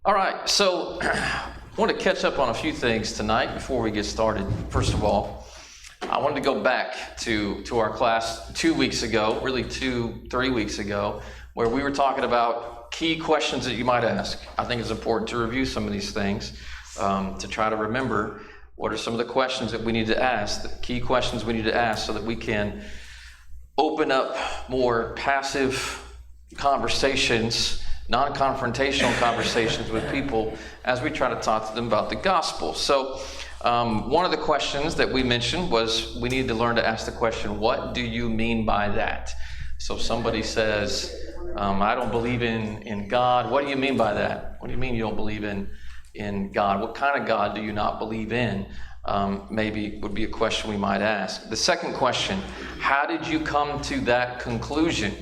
All right, so I want to catch up on a few things tonight before we get started. First of all, I wanted to go back to our class 2 weeks ago, really 3 weeks ago, where we were talking about key questions that you might ask. I think it's important to review some of these things to try to remember what are some of the questions that we need to ask, the key questions we need to ask so that we can open up more passive conversations, non-confrontational conversations with people as we try to talk to them about the gospel. So one of the questions that we mentioned was we need to learn to ask the question, what do you mean by that? So if somebody says, I don't believe in God, what do you mean by that? What do you mean you don't believe in God? What kind of God do you not believe in? Maybe would be a question we might ask. The second question, how did you come to that conclusion?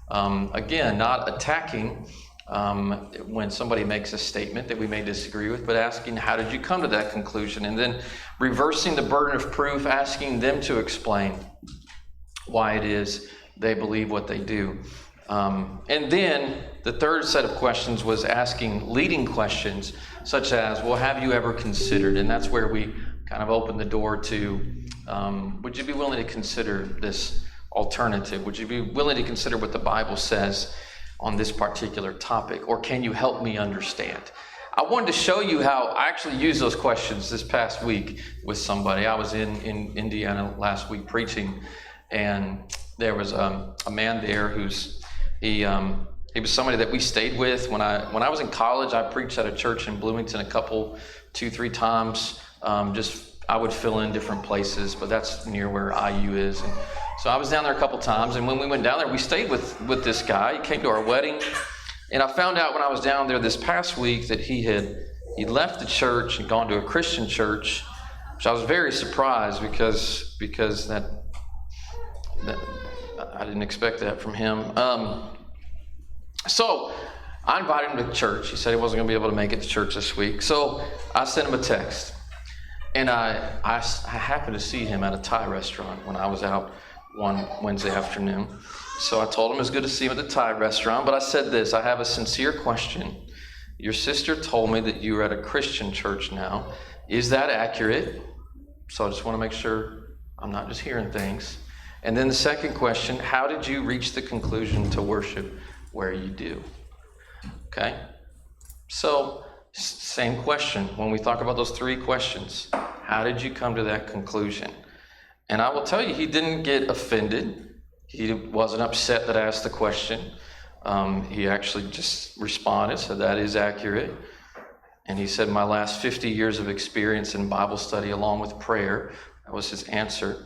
Again, not attacking when somebody makes a statement that we may disagree with, but asking, how did you come to that conclusion? And then reversing the burden of proof, asking them to explain why it is they believe what they do. And then the third set of questions was asking leading questions, such as, well, have you ever considered? And that's where we kind of open the door to, would you be willing to consider this alternative? Would you be willing to consider what the Bible says on this particular topic? Or can you help me understand? I wanted to show you how I actually used those questions this past week with somebody. I was in Indiana last week preaching, and there was a man there he was somebody that we stayed with. When I was in college, I preached at a church in Bloomington 2-3 times. I would fill in different places, but that's near where IU is. And so I was down there a couple times, and when we went down there, we stayed with this guy. He came to our wedding, and I found out when I was down there this past week that he left the church and gone to a Christian church, which I was very surprised because that I didn't expect that from him. So I invited him to church. He said he wasn't going to be able to make it to church this week. So I sent him a text. And I happened to see him at a Thai restaurant when I was out one Wednesday afternoon. So I told him it was good to see him at the Thai restaurant. But I said this, I have a sincere question. Your sister told me that you are at a Christian church now. Is that accurate? So I just want to make sure I'm not just hearing things. And then the second question, how did you reach the conclusion to worship where you do? Okay? So, same question. When we talk about those three questions, how did you come to that conclusion? And I will tell you, he didn't get offended. He wasn't upset that I asked the question. He actually just responded, said that is accurate. And he said, my last 50 years of experience in Bible study along with prayer, that was his answer.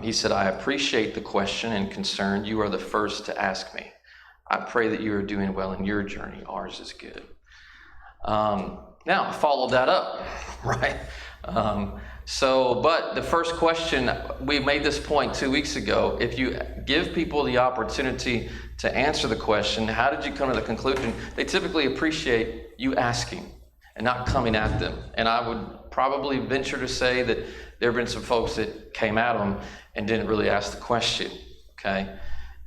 He said, I appreciate the question and concern. You are the first to ask me. I pray that you are doing well in your journey. Ours is good. Now, I followed that up, right? But the first question, we made this point 2 weeks ago. If you give people the opportunity to answer the question, how did you come to the conclusion? They typically appreciate you asking and not coming at them. And I would probably venture to say that there have been some folks that came at him and didn't really ask the question, okay?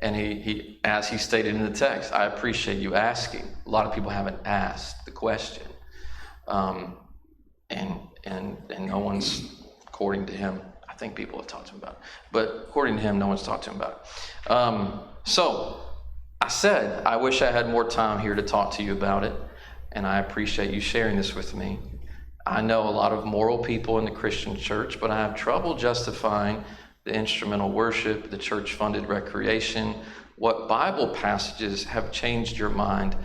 And he, as he stated in the text, I appreciate you asking. A lot of people haven't asked the question. And no one's, according to him, I think people have talked to him about it, but according to him, no one's talked to him about it. So I said, I wish I had more time here to talk to you about it, and I appreciate you sharing this with me. I know a lot of moral people in the Christian church, but I have trouble justifying the instrumental worship, the church-funded recreation. What Bible passages have changed your mind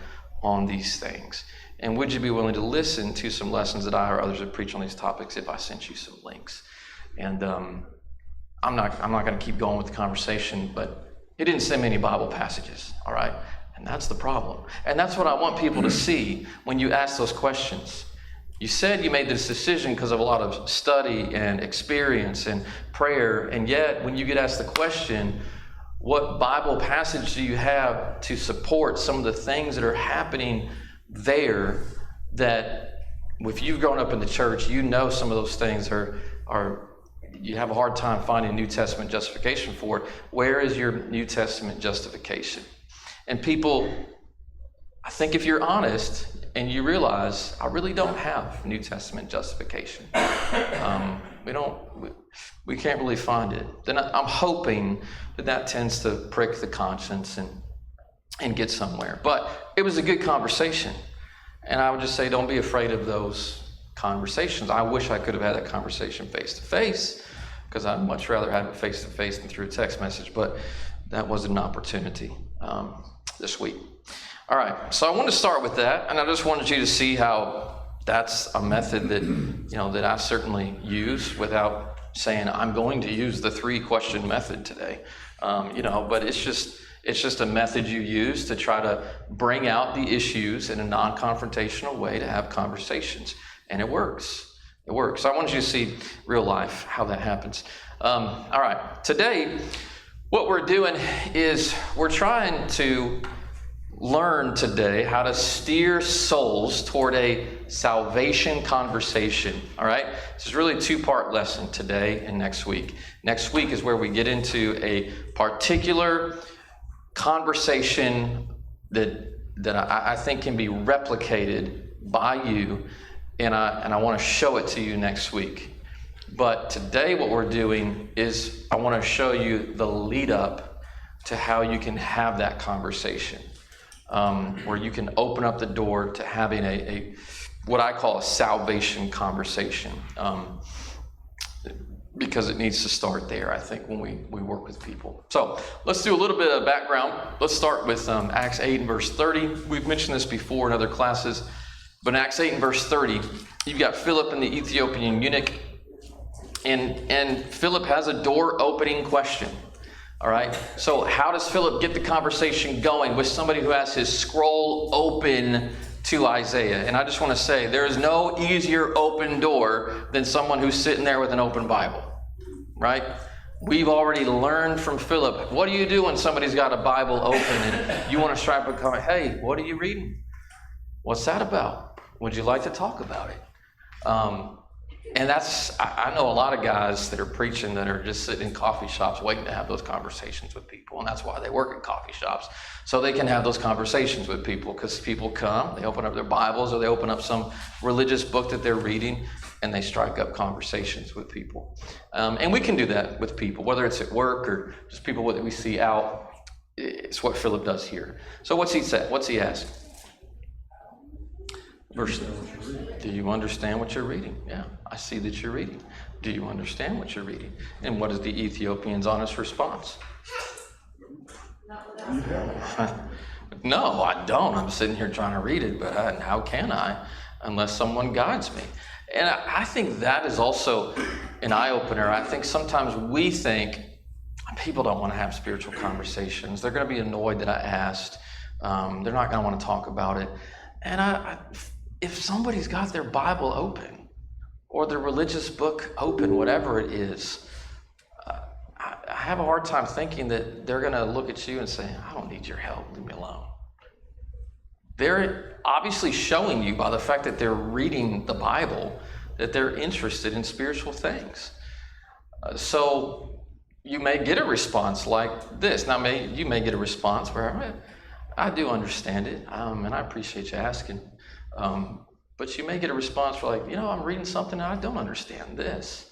on these things? And would you be willing to listen to some lessons that I or others have preached on these topics if I sent you some links? And I'm not going to keep going with the conversation, but he didn't send me any Bible passages, all right? And that's the problem. And that's what I want people to see when you ask those questions. You said you made this decision because of a lot of study and experience and prayer, and yet when you get asked the question, what Bible passage do you have to support some of the things that are happening there that if you've grown up in the church, you know some of those things are you have a hard time finding New Testament justification for it. Where is your New Testament justification? And people, I think if you're honest and you realize, I really don't have New Testament justification. We can't really find it. Then I'm hoping that tends to prick the conscience and get somewhere. But it was a good conversation. And I would just say, don't be afraid of those conversations. I wish I could have had that conversation face-to-face, because I'd much rather have it face-to-face than through a text message. But that was an opportunity this week. All right, so I want to start with that, and I just wanted you to see how that's a method that that I certainly use without saying I'm going to use the 3-question method today. But it's just a method you use to try to bring out the issues in a non-confrontational way to have conversations, and it works. It works. So I want you to see real life how that happens. All right, today what we're doing is we're trying to learn today how to steer souls toward a salvation conversation. All right, this is really a 2-part lesson today and next week. Next week is where we get into a particular conversation that I think can be replicated by you, and I want to show it to you next week. But today what we're doing is I want to show you the lead up to how you can have that conversation. Where you can open up the door to having a what I call a salvation conversation, because it needs to start there, I think, when we work with people. So let's do a little bit of background. Let's start with Acts 8 and verse 30. We've mentioned this before in other classes, but in Acts 8 and verse 30, you've got Philip and the Ethiopian eunuch, and Philip has a door opening question. All right, so how does Philip get the conversation going with somebody who has his scroll open to Isaiah? And I just want to say, there is no easier open door than someone who's sitting there with an open Bible, right? We've already learned from Philip, what do you do when somebody's got a Bible open and you want to strike a comment? Hey, what are you reading? What's that about? Would you like to talk about it? And I know a lot of guys that are preaching that are just sitting in coffee shops waiting to have those conversations with people. And that's why they work in coffee shops, so they can have those conversations with people, because people come, they open up their Bibles or they open up some religious book that they're reading, and they strike up conversations with people. And we can do that with people, whether it's at work or just people that we see out. It's what Philip does here. So what's he say? What's he ask? Verse, do you understand what you're reading? Yeah, I see that you're reading. Do you understand what you're reading? And what is the Ethiopian's honest response? No, I don't. I'm sitting here trying to read it, but how can I unless someone guides me? And I think that is also an eye-opener. I think sometimes we think people don't want to have spiritual conversations. They're going to be annoyed that I asked. They're not going to want to talk about it. And if somebody's got their Bible open or their religious book open, whatever it is, I have a hard time thinking that they're going to look at you and say, I don't need your help, leave me alone. They're obviously showing you by the fact that they're reading the Bible that they're interested in spiritual things. So you may get a response like this. Now, you may get a response where, I do understand it, and I appreciate you asking. But you may get a response for I'm reading something and I don't understand this.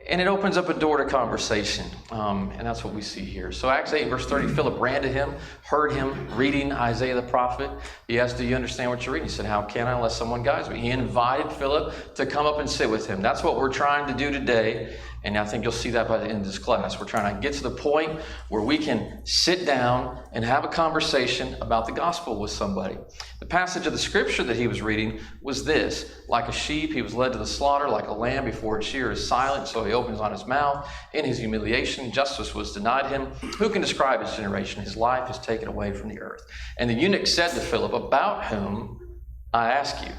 And it opens up a door to conversation. And that's what we see here. So Acts 8 verse 30, Philip ran to him, heard him reading Isaiah the prophet. He asked, do you understand what you're reading? He said, how can I unless someone guides me? He invited Philip to come up and sit with him. That's what we're trying to do today. And I think you'll see that by the end of this class. We're trying to get to the point where we can sit down and have a conversation about the gospel with somebody. The passage of the scripture that he was reading was this: like a sheep, he was led to the slaughter, like a lamb before its shearer is silent, so he opens not his mouth. In his humiliation, justice was denied him. Who can describe his generation? His life is taken away from the earth. And the eunuch said to Philip, about whom I ask you.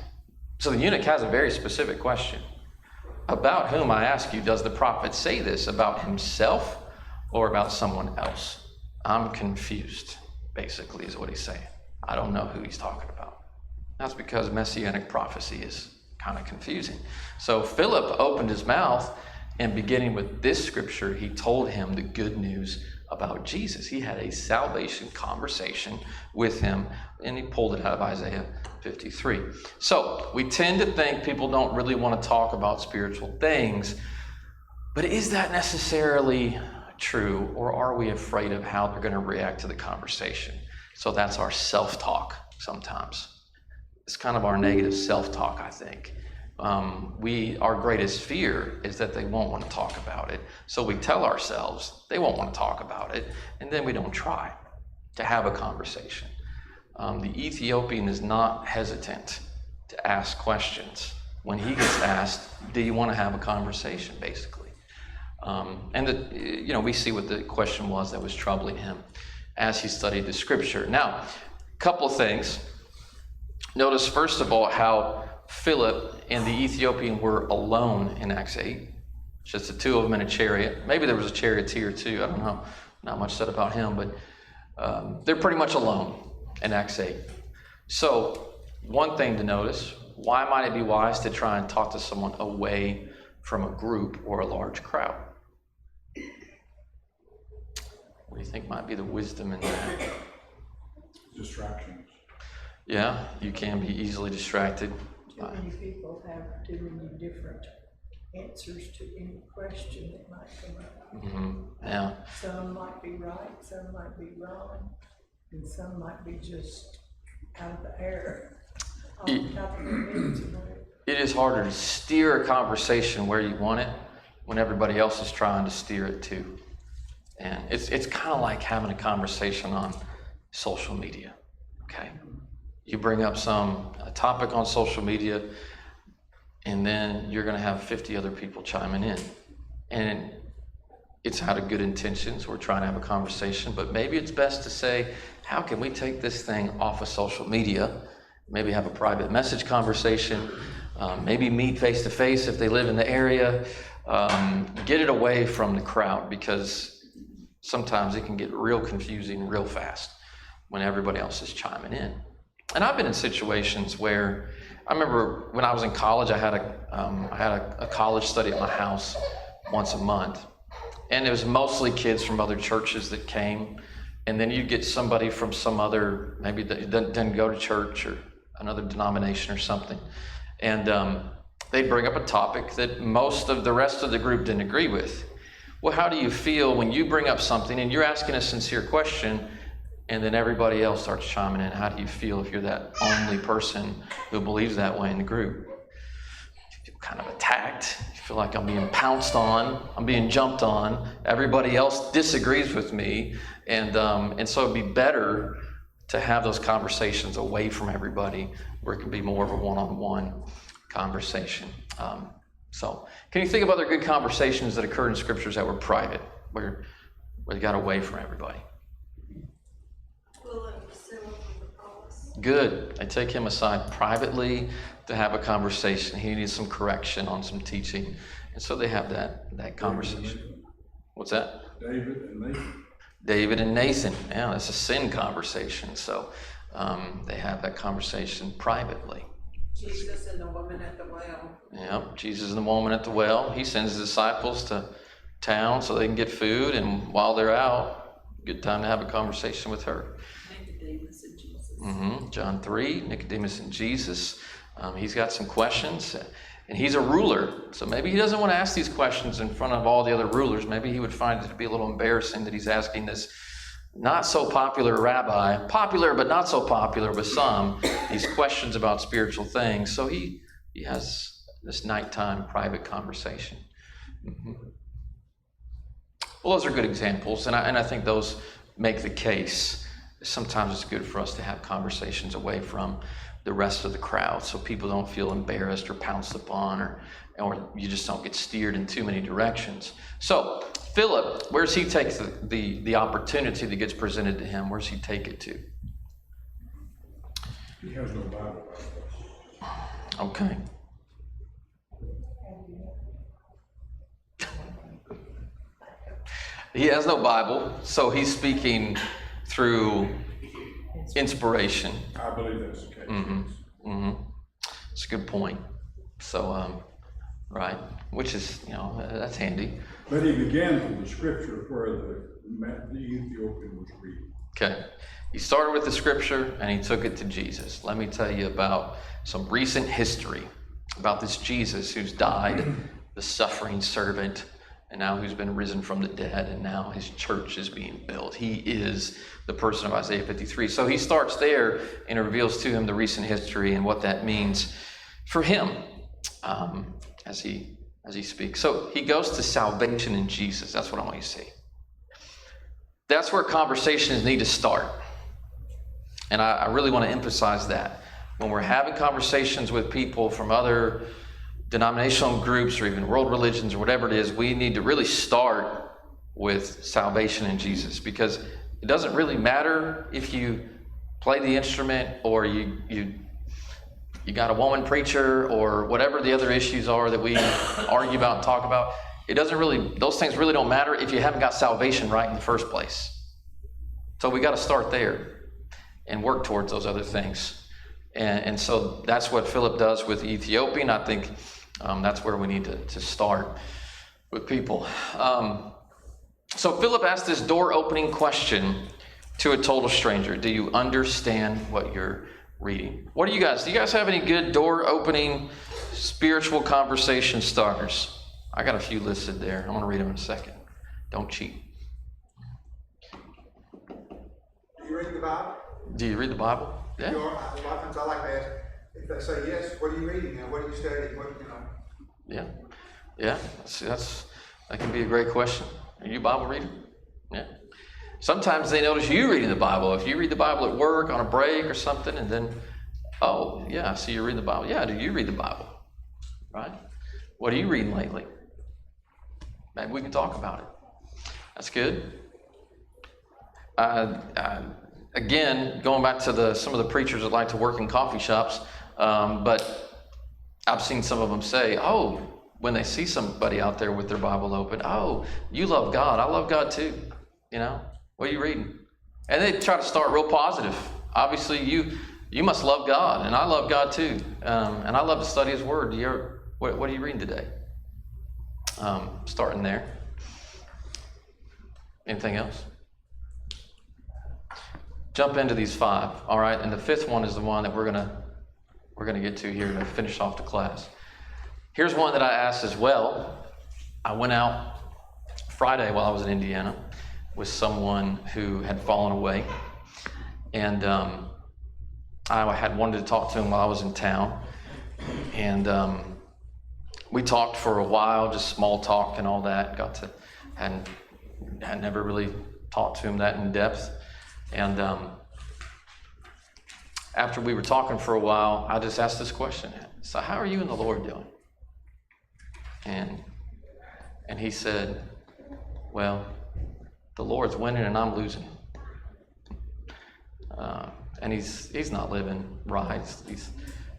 So the eunuch has a very specific question. About whom, I ask you, does the prophet say this? About himself or about someone else? I'm confused, basically, is what he's saying. I don't know who he's talking about. That's because messianic prophecy is kind of confusing. So Philip opened his mouth, and beginning with this scripture, he told him the good news about Jesus. He had a salvation conversation with him, and he pulled it out of Isaiah 53. So we tend to think people don't really want to talk about spiritual things, but is that necessarily true, or are we afraid of how they're going to react to the conversation? So that's our self-talk sometimes. It's kind of our negative self-talk, I think. Our greatest fear is that they won't want to talk about it. So we tell ourselves they won't want to talk about it, and then we don't try to have a conversation. The Ethiopian is not hesitant to ask questions. When he gets asked, do you want to have a conversation, basically? We see what the question was that was troubling him as he studied the scripture. Now, a couple of things. Notice, first of all, how Philip and the Ethiopian were alone in Acts 8. Just the two of them in a chariot. Maybe there was a charioteer too. I don't know. Not much said about him, but they're pretty much alone in Acts 8. So, one thing to notice, why might it be wise to try and talk to someone away from a group or a large crowd? What do you think might be the wisdom in that? Distractions. Yeah, you can be easily distracted. Too many people have too many different answers to any question that might come up. Mm-hmm. Yeah. Some might be right, some might be wrong, and some might be just out of the air, off the top of their heads. It is harder to steer a conversation where you want it when everybody else is trying to steer it too. And it's kind of like having a conversation on social media, okay? You bring up a topic on social media, and then you're going to have 50 other people chiming in. And it's out of good intentions. We're trying to have a conversation, but maybe it's best to say, how can we take this thing off of social media? Maybe have a private message conversation. Maybe meet face to face if they live in the area. Get it away from the crowd, because sometimes it can get real confusing real fast when everybody else is chiming in. And I've been in situations where, I remember when I was in college, I had a college study at my house once a month. And it was mostly kids from other churches that came. And then you'd get somebody from some other, maybe that didn't go to church or another denomination or something. And they'd bring up a topic that most of the rest of the group didn't agree with. Well, how do you feel when you bring up something and you're asking a sincere question, and then everybody else starts chiming in? How do you feel if you're that only person who believes that way in the group? You feel kind of attacked. You feel like I'm being pounced on. I'm being jumped on. Everybody else disagrees with me. And so it'd be better to have those conversations away from everybody, where it can be more of a one-on-one conversation. So can you think of other good conversations that occurred in scriptures that were private, where they got away from everybody? Good. I take him aside privately to have a conversation. He needs some correction on some teaching. And so they have that conversation. What's that? David and Nathan. Yeah, that's a sin conversation. So they have that conversation privately. Jesus and the woman at the well. Yep, Jesus and the woman at the well. He sends his disciples to town so they can get food, and while they're out, good time to have a conversation with her. Nicodemus and Jesus. John 3, Nicodemus and Jesus. He's got some questions, and he's a ruler, so maybe he doesn't want to ask these questions in front of all the other rulers. Maybe he would find it to be a little embarrassing that he's asking this not so popular rabbi, popular but not so popular with some, these questions about spiritual things. So he has this nighttime private conversation. Well, those are good examples, and I think those make the case. Sometimes it's good for us to have conversations away from the rest of the crowd, so people don't feel embarrassed or pounced upon, or you just don't get steered in too many directions. So Philip, where does he take the opportunity that gets presented to him? Where does he take it to? He has no Bible. Okay. He has no Bible, so he's speaking through inspiration. I believe that's the case. It's a good point. So right? Which is, that's handy. But he began with the scripture where the Ethiopian was reading. Okay. He started with the scripture and he took it to Jesus. Let me tell you about some recent history about this Jesus who's died, the suffering servant, and now who's been risen from the dead, and now his church is being built. He is the person of Isaiah 53. So he starts there and reveals to him the recent history and what that means for him as he speaks. So he goes to salvation in Jesus. That's what I want you to see. That's where conversations need to start. And I really want to emphasize that. When we're having conversations with people from other denominational groups or even world religions or whatever it is, we need to really start with salvation in Jesus, because it doesn't really matter if you play the instrument or you got a woman preacher or whatever the other issues are that we argue about and talk about. Those things really don't matter if you haven't got salvation right in the first place. So we got to start there and work towards those other things. And so that's what Philip does with the Ethiopian. I think that's where we need to start with people. So Philip asked this door-opening question to a total stranger. Do you understand what you're reading? What do you guys have any good door-opening spiritual conversation starters? I got a few listed there. I'm going to read them in a second. Don't cheat. Do you read the Bible? Do you read the Bible? Yeah. A lot of times I like to ask, if they say yes, what are you reading and what are you studying? Yeah. That can be a great question. Are you a Bible reader? Yeah. Sometimes they notice you reading the Bible. If you read the Bible at work on a break or something, and then, oh, yeah, I see you reading the Bible. Yeah, do you read the Bible? Right? What are you reading lately? Maybe we can talk about it. That's good. Again, going back to some of the preachers that like to work in coffee shops, but I've seen some of them say, when they see somebody out there with their Bible open, you love God. I love God too. What are you reading? And they try to start real positive. Obviously, you must love God, and I love God too. And I love to study His Word. What are you reading today? Starting there. Anything else? Jump into these 5, all right? And the 5th one is the one that we're gonna get to here to finish off the class. Here's one that I asked as well. I went out Friday while I was in Indiana with someone who had fallen away, and I had wanted to talk to him while I was in town, and we talked for a while, just small talk and all that. Had never really talked to him that in depth. And after we were talking for a while, I just asked this question. So how are you and the Lord doing? And he said, well, the Lord's winning and I'm losing. And he's not living right.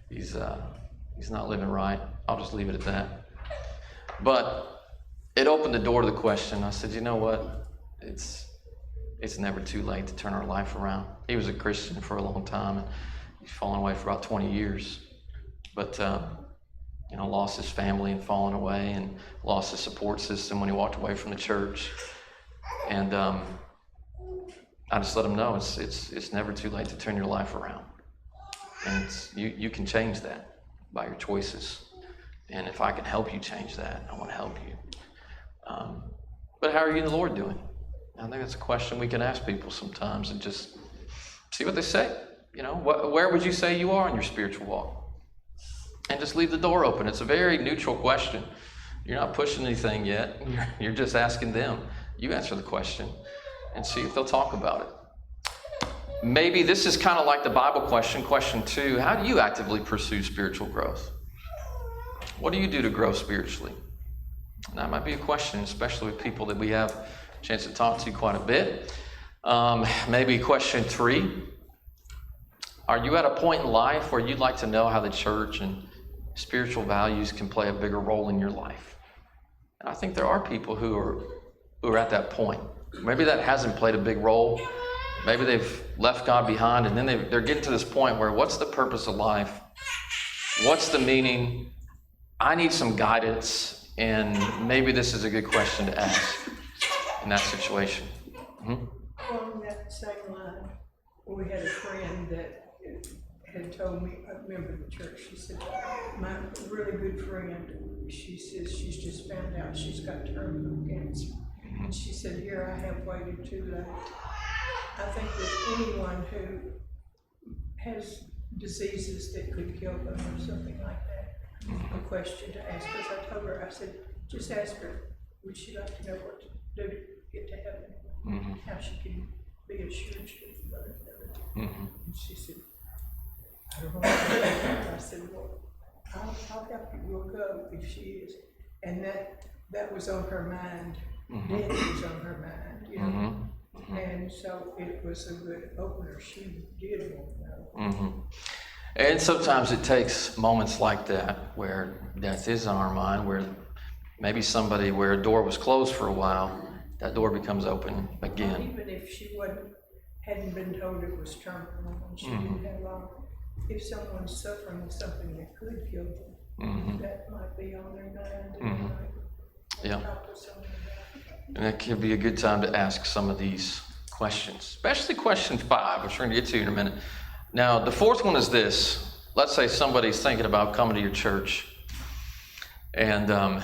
He's not living right. I'll just leave it at that. But it opened the door to the question. I said, you know what? It's never too late to turn our life around. He was a Christian for a long time, and he's fallen away for about 20 years. But, lost his family and fallen away, and lost his support system when he walked away from the church. And I just let him know it's never too late to turn your life around. And you can change that by your choices. And if I can help you change that, I want to help you. But how are you and the Lord doing? I think that's a question we can ask people sometimes and just see what they say. Where would you say you are in your spiritual walk? And just leave the door open. It's a very neutral question. You're not pushing anything yet. You're just asking them. You answer the question and see if they'll talk about it. Maybe this is kind of like the Bible question. Question 2, how do you actively pursue spiritual growth? What do you do to grow spiritually? And that might be a question, especially with people that we have a chance to talk to quite a bit. Maybe question 3, are you at a point in life where you'd like to know how the church and spiritual values can play a bigger role in your life? And I think there are people who are at that point. Maybe that hasn't played a big role. Maybe they've left God behind, and then they're getting to this point where what's the purpose of life? What's the meaning? I need some guidance, and maybe this is a good question to ask in that situation. On that same line, we had a friend that had told me, a member of the church, she said, my really good friend, she says she's just found out she's got terminal cancer. And she said, here I have waited too late. I think with anyone who has diseases that could kill them or something like that, a question to ask, because I told her, I said, just ask her, would she like to know what to do to get to heaven? How she can be assured she's going to heaven. And she said, I don't know what to do. I said, well, I'll help you, we'll go if she is. And that was on her mind. Death was on her mind, you know. And so it was a good opener. She did want to know. And sometimes it takes moments like that where death is on our mind, where maybe somebody, where a door was closed for a while, that door becomes open again. Even if she hadn't been told it was terminal and she didn't have long, if someone's suffering with something that could kill them, that might be on their mind and they might talk to someone about it. And that can be a good time to ask some of these questions, especially question 5, which we're going to get to in a minute. Now, the fourth one is this. Let's say somebody's thinking about coming to your church, and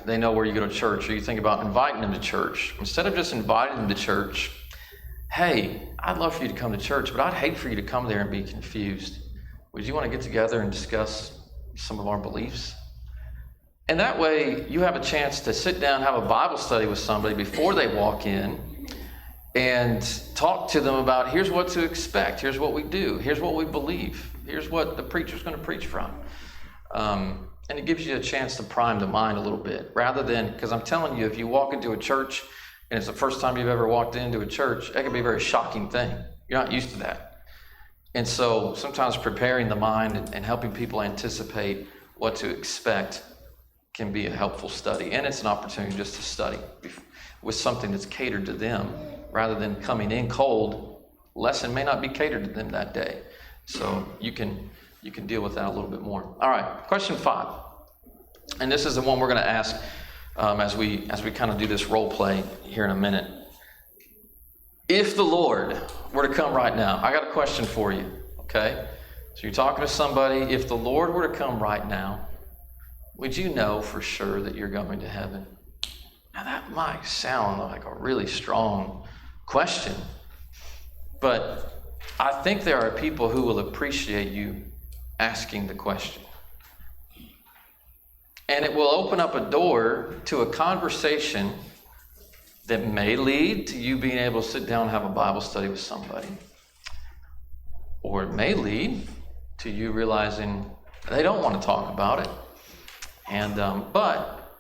they know where you go to church, or you think about inviting them to church. Instead of just inviting them to church, hey, I'd love for you to come to church, but I'd hate for you to come there and be confused. Would you want to get together and discuss some of our beliefs? And that way, you have a chance to sit down, have a Bible study with somebody before they walk in, and talk to them about, here's what to expect, here's what we do, here's what we believe, here's what the preacher's going to preach from. And it gives you a chance to prime the mind a little bit, rather than, because I'm telling you, if you walk into a church and it's the first time you've ever walked into a church, that can be a very shocking thing. You're not used to that. And so sometimes preparing the mind and helping people anticipate what to expect can be a helpful study. And it's an opportunity just to study with something that's catered to them, rather than coming in cold. Lesson may not be catered to them that day. So you can deal with that a little bit more. All right, question 5. And this is the one we're going to ask as we kind of do this role play here in a minute. If the Lord were to come right now, I got a question for you, okay? So you're talking to somebody. If the Lord were to come right now, would you know for sure that you're going to heaven? Now that might sound like a really strong question, but I think there are people who will appreciate you asking the question. And it will open up a door to a conversation that may lead to you being able to sit down and have a Bible study with somebody. Or it may lead to you realizing they don't want to talk about it. And but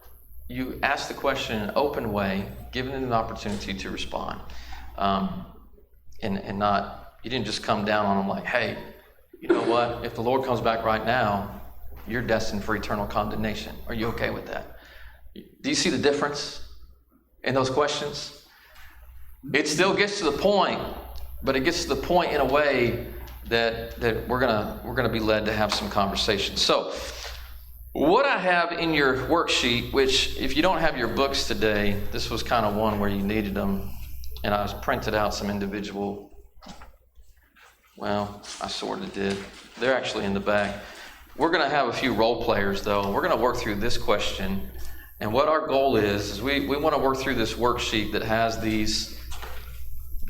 you ask the question in an open way, giving them an opportunity to respond. And not, you didn't just come down on them like, hey, you know what? If the Lord comes back right now, you're destined for eternal condemnation. Are you okay with that? Do you see the difference in those questions? It still gets to the point, but it gets to the point in a way that we're gonna be led to have some conversations. So, what I have in your worksheet, which if you don't have your books today, this was kind of one where you needed them, and I printed out some individual. Well, I sort of did. They're actually in the back. We're going to have a few role players, though. We're going to work through this question. And what our goal is we want to work through this worksheet that has these,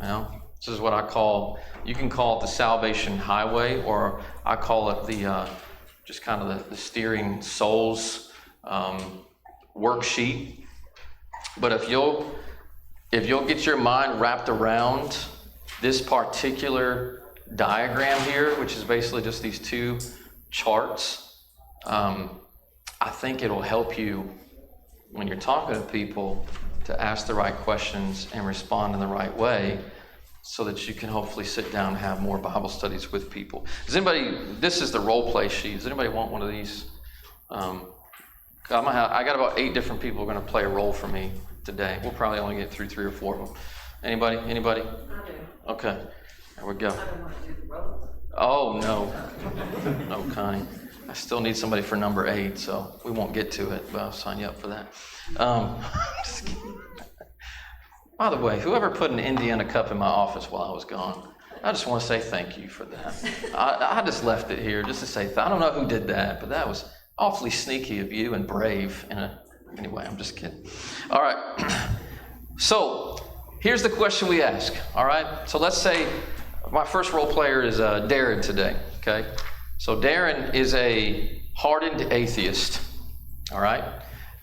this is what I call, you can call it the salvation highway, or I call it the, just kind of the steering souls worksheet. But if you'll get your mind wrapped around this particular diagram here, which is basically just these 2 charts, I think it'll help you when you're talking to people to ask the right questions and respond in the right way, so that you can hopefully sit down and have more Bible studies with people. This is the role play sheet. Does anybody want one of these? I got about 8 different people who are going to play a role for me today. We'll probably only get through 3 or 4 of them. Anybody? I do. Okay, there we go. I don't want to do the role. Oh, no. No, Connie. I still need somebody for number 8, so we won't get to it, but I'll sign you up for that. Just kidding. By the way, whoever put an Indiana cup in my office while I was gone, I just want to say thank you for that. I just left it here just to say, I don't know who did that, but that was awfully sneaky of you and brave. Anyway, I'm just kidding. All right. So here's the question we ask. All right. So let's say my first role player is Darren today. Okay. So Darren is a hardened atheist. All right.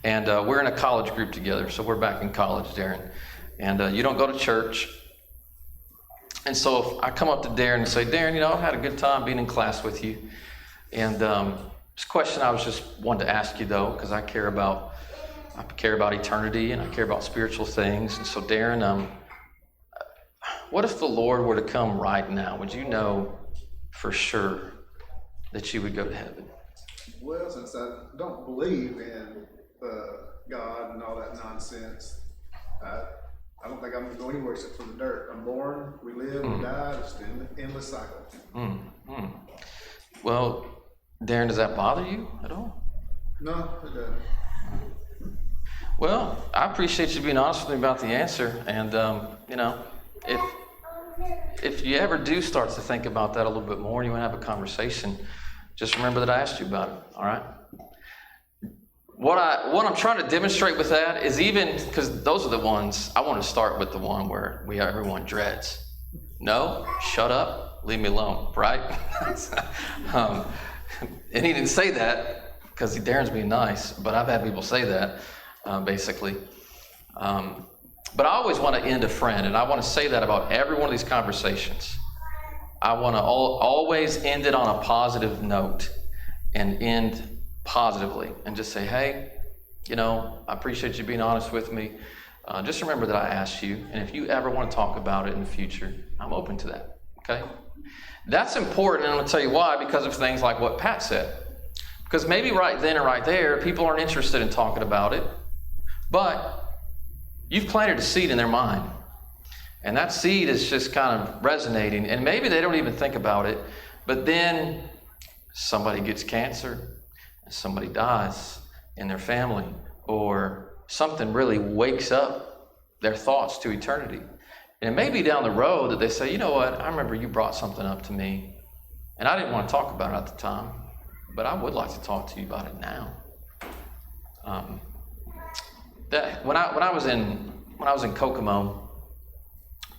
And we're in a college group together. So we're back in college, Darren. And you don't go to church. And so if I come up to Darren and say, Darren, I've had a good time being in class with you. And this question I was just wanted to ask you, though, because I care about eternity and I care about spiritual things. And so, Darren, what if the Lord were to come right now? Would you know for sure that you would go to heaven? Well, since I don't believe in God and all that nonsense, I don't think I'm going to go anywhere except for the dirt. I'm born, we live, we die, it's an endless cycle. Well, Darren, does that bother you at all? No, it doesn't. Well, I appreciate you being honest with me about the answer. And, if you ever do start to think about that a little bit more and you want to have a conversation, just remember that I asked you about it, all right? What I'm trying to demonstrate with that is even, because those are the ones, I want to start with the one where everyone dreads. No, shut up, leave me alone, right? And he didn't say that because Darren's being nice, but I've had people say that, basically. But I always want to end a friend, and I want to say that about every one of these conversations. I want to always end it on a positive note and end positively and just say, hey, I appreciate you being honest with me. Just remember that I asked you, and if you ever want to talk about it in the future, I'm open to that, okay? That's important, and I'm going to tell you why, because of things like what Pat said. Because maybe right then and right there, people aren't interested in talking about it, but you've planted a seed in their mind. And that seed is just kind of resonating, and maybe they don't even think about it, but then somebody gets cancer, and somebody dies in their family, or something really wakes up their thoughts to eternity. And it may be down the road that they say, you know what, I remember you brought something up to me, and I didn't want to talk about it at the time, but I would like to talk to you about it now. When I was in Kokomo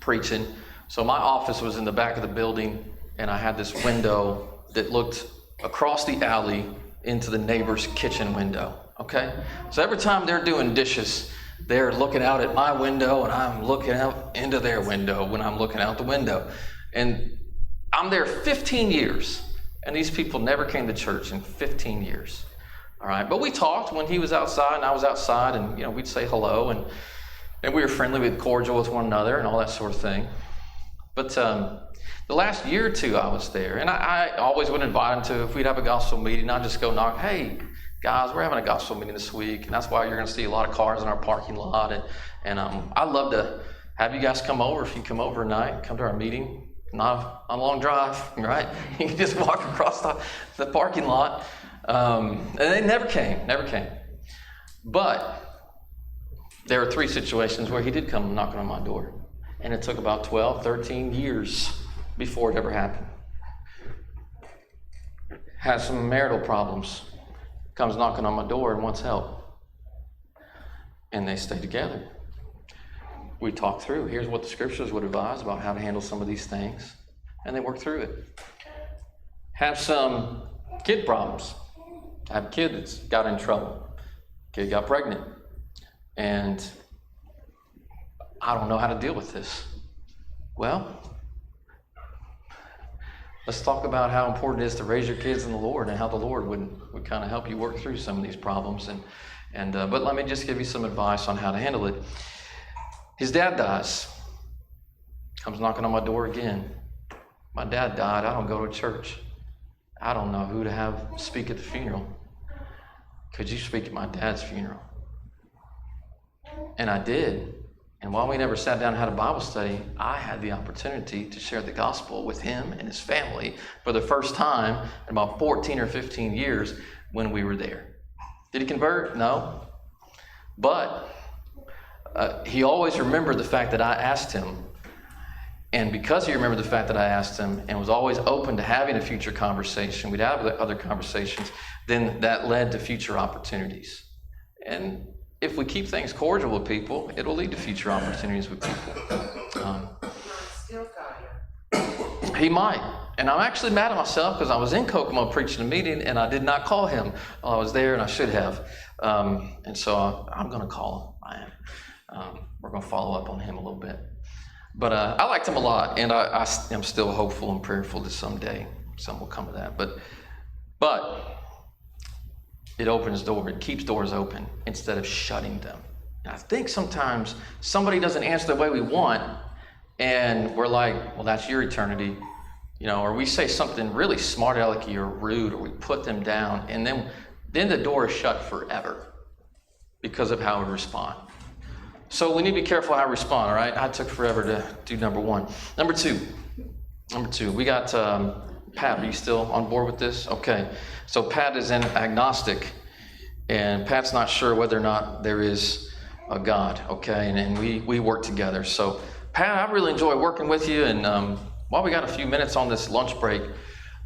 preaching, so my office was in the back of the building, and I had this window that looked across the alley into the neighbor's kitchen window. Okay, so every time they're doing dishes, they're looking out at my window, and I'm looking out into their window when I'm looking out the window. And I'm there 15 years, and these people never came to church in 15 years. All right, but we talked when he was outside and I was outside, and we'd say hello, and we were friendly, we'd cordial with one another and all that sort of thing. But the last year or two I was there, and I always would invite them to, if we'd have a gospel meeting, I'd just go knock, hey, guys, we're having a gospel meeting this week, and that's why you're going to see a lot of cars in our parking lot. And I'd love to have you guys come over. If you come over tonight, come to our meeting. Not a long drive, right? You can just walk across the parking lot. And they never came. But there are 3 situations where he did come knocking on my door. And it took about 12, 13 years before it ever happened. Has some marital problems. Comes knocking on my door and wants help. And they stay together. We talk through, here's what the scriptures would advise about how to handle some of these things. And they work through it. Have some kid problems. I have a kid that's got in trouble. Kid got pregnant. And I don't know how to deal with this. Well, let's talk about how important it is to raise your kids in the Lord and how the Lord would kind of help you work through some of these problems. But let me just give you some advice on how to handle it. His dad dies. Comes knocking on my door again. My dad died. I don't go to church. I don't know who to have speak at the funeral. Could you speak at my dad's funeral? And I did. And while we never sat down and had a Bible study, I had the opportunity to share the gospel with him and his family for the first time in about 14 or 15 years when we were there. Did he convert? No. But he always remembered the fact that I asked him. And because he remembered the fact that I asked him and was always open to having a future conversation, we'd have other conversations, then that led to future opportunities. And if we keep things cordial with people, it'll lead to future opportunities with people. Still got you. He might. And I'm actually mad at myself because I was in Kokomo preaching a meeting and I did not call him while I was there, and I should have. And so I'm going to call him. I am. We're going to follow up on him a little bit. But I liked him a lot, and I am still hopeful and prayerful that someday something will come of that. But it opens doors. It keeps doors open instead of shutting them. And I think sometimes somebody doesn't answer the way we want, and we're like, well, that's your eternity. Or we say something really smart alecky or rude, or we put them down, and then the door is shut forever because of how we respond. So we need to be careful how we respond, all right? I took forever to do number one. Number two, we got Pat. Are you still on board with this? Okay. So Pat is an agnostic, and Pat's not sure whether or not there is a God, okay? And we work together. So Pat, I really enjoy working with you, and while we got a few minutes on this lunch break,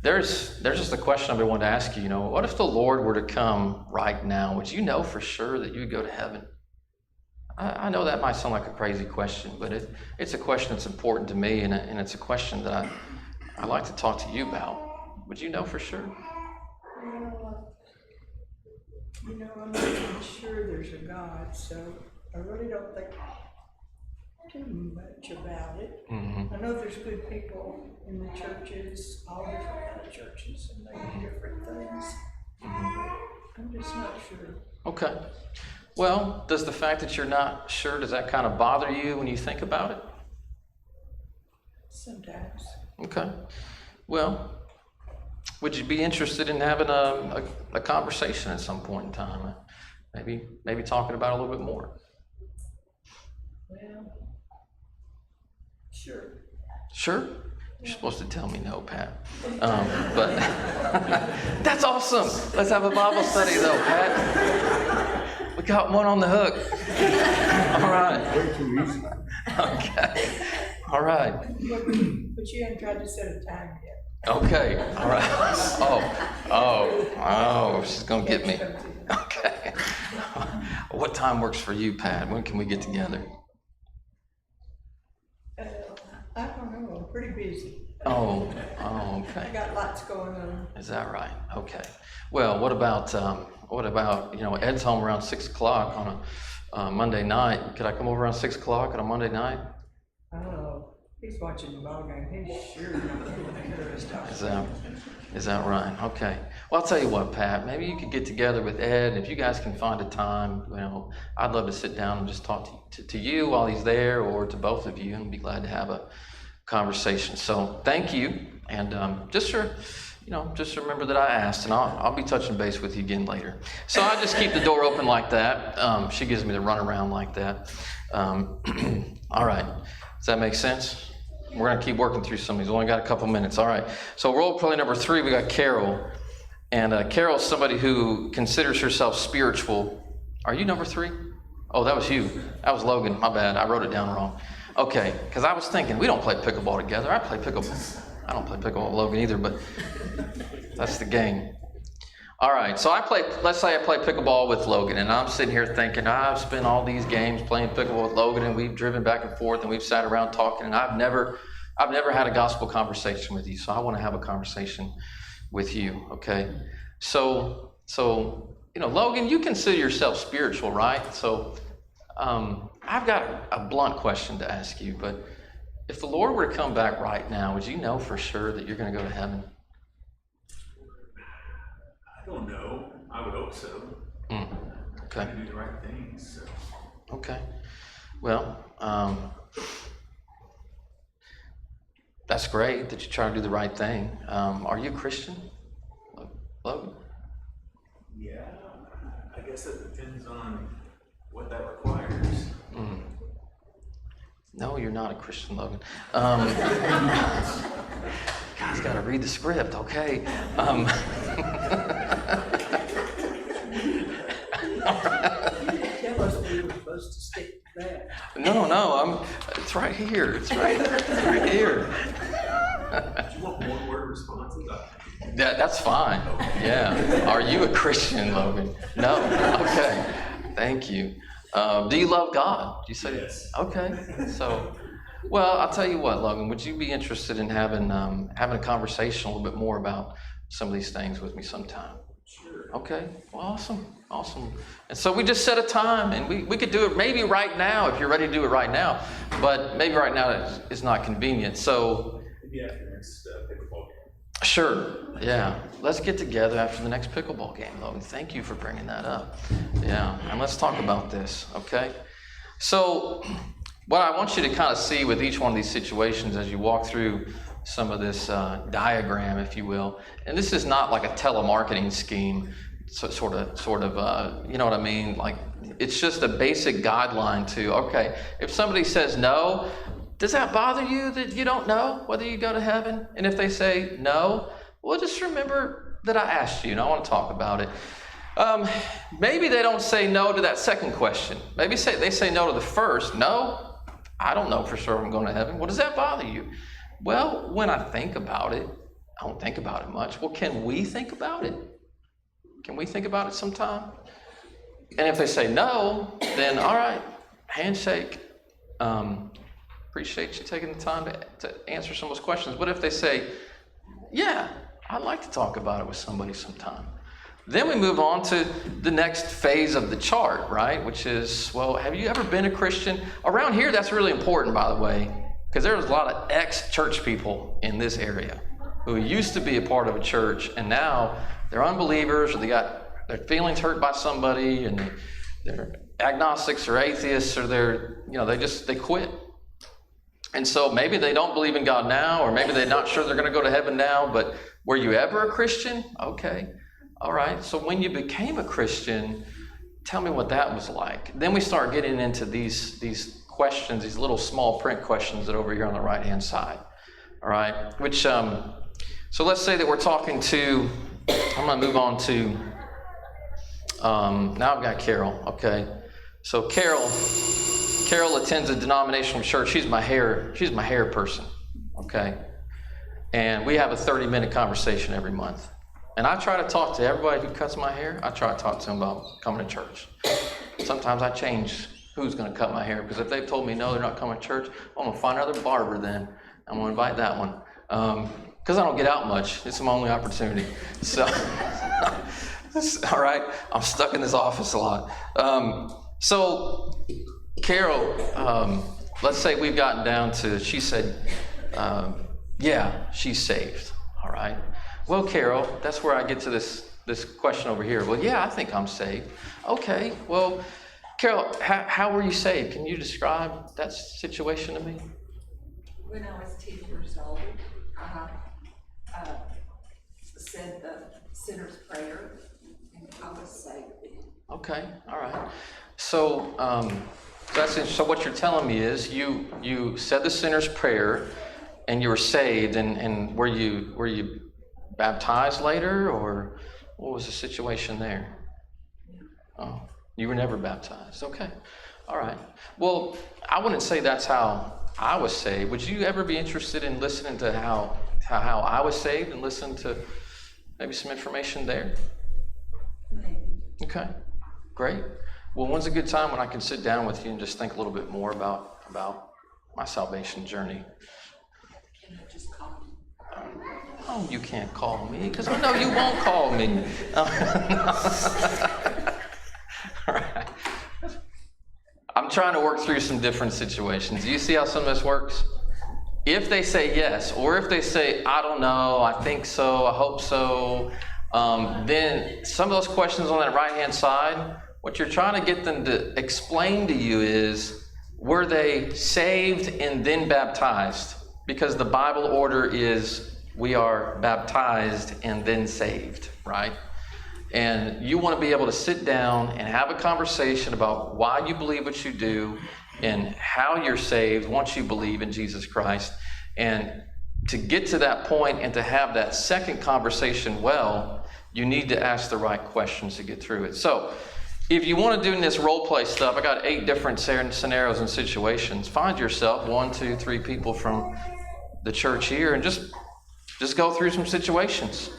there's just a question I've been wanting to ask you. What if the Lord were to come right now? Would you know for sure that you would go to heaven? I know that might sound like a crazy question, but it's a question that's important to me, and it's a question that I'd like to talk to you about. Would you know for sure? I'm not even sure there's a God, so I really don't think too much about it. Mm-hmm. I know there's good people in the churches, all different kind of churches, and they do different things. I'm just not sure. Okay. Well, does the fact that you're not sure, does that kind of bother you when you think about it? Sometimes. Okay. Well, would you be interested in having a conversation at some point in time? Maybe talking about it a little bit more. Well, sure. Sure? You're supposed to tell me no, Pat. But that's awesome. Let's have a Bible study though, Pat. We got one on the hook. All right. Way too easy. Okay. All right. But you haven't tried to set a time yet. Okay. All right. Oh, she's going to get me. Okay. What time works for you, Pat? When can we get together? I don't know, I'm pretty busy. Oh, I okay. got lots going on. Is that right? Okay. Well, what about Ed's home around 6 o'clock on a Monday night. Could I come over around 6 o'clock on a Monday night? Oh, he's watching the ball game. He's sure not going to hear us talk. Is that right? Okay. Well, I'll tell you what, Pat. Maybe you could get together with Ed. If you guys can find a time, I'd love to sit down and just talk to you while he's there, or to both of you, and be glad to have a conversation. So thank you, and just remember that I asked, and I'll be touching base with you again later. So I just keep the door open like that. She gives me the runaround like that. All right. Does that make sense? We're going to keep working through some of these. We've only got a couple minutes. All right. So role play number 3, we got Carol. And Carol's somebody who considers herself spiritual. Are you number 3? Oh, that was you. That was Logan. My bad. I wrote it down wrong. Okay. Because I was thinking, we don't play pickleball together. I play pickleball. I don't play pickleball with Logan either, but that's the game. All right. So let's say I play pickleball with Logan, and I'm sitting here thinking, I've spent all these games playing pickleball with Logan, and we've driven back and forth, and we've sat around talking, and I've never had a gospel conversation with you. So I want to have a conversation with you. Okay. So Logan, you consider yourself spiritual, right? So I've got a blunt question to ask you, but if the Lord were to come back right now, would you know for sure that you're going to go to heaven? I don't know. I would hope so. Okay. I do the right things. So. Okay. Well, that's great that you try to do the right thing. Are you a Christian, Logan? Yeah, I guess it depends on what that requires. No, you're not a Christian, Logan. Guys got to read the script, okay? Tell us we were supposed to stick to that. No, it's right here. It's right here. Do you want one word responses? That's fine. Yeah. Are you a Christian, Logan? No. Okay. Thank you. Do you love God? Do you say Yes. Okay. So, well, I'll tell you what, Logan. Would you be interested in having a conversation a little bit more about some of these things with me sometime? Sure. Okay. Well, awesome. And so we just set a time, and we could do it maybe right now if you're ready to do it right now, but maybe right now it's not convenient. So. Maybe after next pickleball game. Sure. Yeah. Let's get together after the next pickleball game, Logan. Thank you for bringing that up. Yeah. And let's talk about this, okay? So what I want you to kind of see with each one of these situations as you walk through some of this diagram, if you will, and this is not like a telemarketing scheme, so sort of, you know what I mean? Like, it's just a basic guideline to, okay, if somebody says no, does that bother you that you don't know whether you go to heaven? And if they say no, well, just remember that I asked you and I want to talk about it. Maybe they don't say no to that second question. Maybe they say no to the first. No, I don't know for sure I'm going to heaven. Well, does that bother you? Well, when I think about it, I don't think about it much. Well, can we think about it? Can we think about it sometime? And if they say no, then all right, handshake. Appreciate you taking the time to answer some of those questions. But if they say, yeah, I'd like to talk about it with somebody sometime, then we move on to the next phase of the chart, right? Which is, well, have you ever been a Christian? Around here, that's really important, by the way, because there's a lot of ex-church people in this area who used to be a part of a church, and now they're unbelievers, or they got their feelings hurt by somebody, and they're agnostics or atheists, or they quit. And so maybe they don't believe in God now, or maybe they're not sure they're going to go to heaven now, but were you ever a Christian? Okay. All right. So when you became a Christian, tell me what that was like. Then we start getting into these questions, these little small print questions that are over here on the right-hand side. All right. Which, so let's say that we're talking to, I'm going to move on to, now I've got Carol. Okay. So Carol attends a denominational church. She's my hair person, okay? And we have a 30-minute conversation every month. And I try to talk to everybody who cuts my hair. I try to talk to them about coming to church. Sometimes I change who's going to cut my hair, because if they've told me no, they're not coming to church, I'm going to find another barber then. I'm going to invite that one. Because I don't get out much. It's my only opportunity. So, all right, I'm stuck in this office a lot. So Carol, let's say we've gotten down to, she said, yeah, she's saved. All right. Well, Carol, that's where I get to this question over here. Well, yeah, I think I'm saved. Okay. Well, Carol, how were you saved? Can you describe that situation to me? When I was 10 years old, I said the sinner's prayer, and I was saved then. Okay. All right. So, so what you're telling me is you said the sinner's prayer and you were saved, and were you baptized later, or what was the situation there? Oh, you were never baptized. Okay. All right. Well, I wouldn't say that's how I was saved. Would you ever be interested in listening to how I was saved and listen to maybe some information there? Maybe. Okay. Great. Well, when's a good time when I can sit down with you and just think a little bit more about my salvation journey? Can I just call you? Oh, you can't call me, because I know you won't call me. All right. I'm trying to work through some different situations. Do you see how some of this works? If they say yes, or if they say, I don't know, I think so, I hope so, then some of those questions on that right-hand side, what you're trying to get them to explain to you is, were they saved and then baptized? Because the Bible order is we are baptized and then saved, right? And you want to be able to sit down and have a conversation about why you believe what you do in how you're saved once you believe in Jesus Christ. And to get to that point and to have that second conversation well, you need to ask the right questions to get through it. So if you want to do this role play stuff, I got 8 different scenarios and situations. Find yourself 1, 2, 3 people from the church here and just go through some situations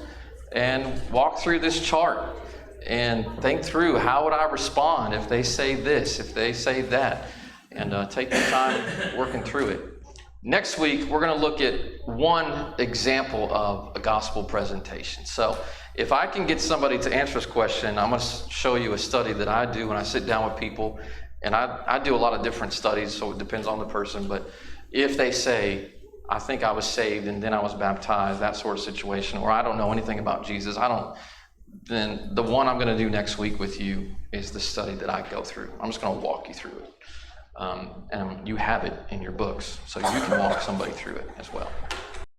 and walk through this chart and think through, how would I respond if they say this, if they say that, and take your time working through it. Next week, we're going to look at one example of a gospel presentation. So if I can get somebody to answer this question, I'm going to show you a study that I do when I sit down with people. And I do a lot of different studies, so it depends on the person. But if they say, I think I was saved and then I was baptized, that sort of situation, or I don't know anything about Jesus, then the one I'm going to do next week with you is the study that I go through. I'm just going to walk you through it. And you have it in your books, so you can walk somebody through it as well.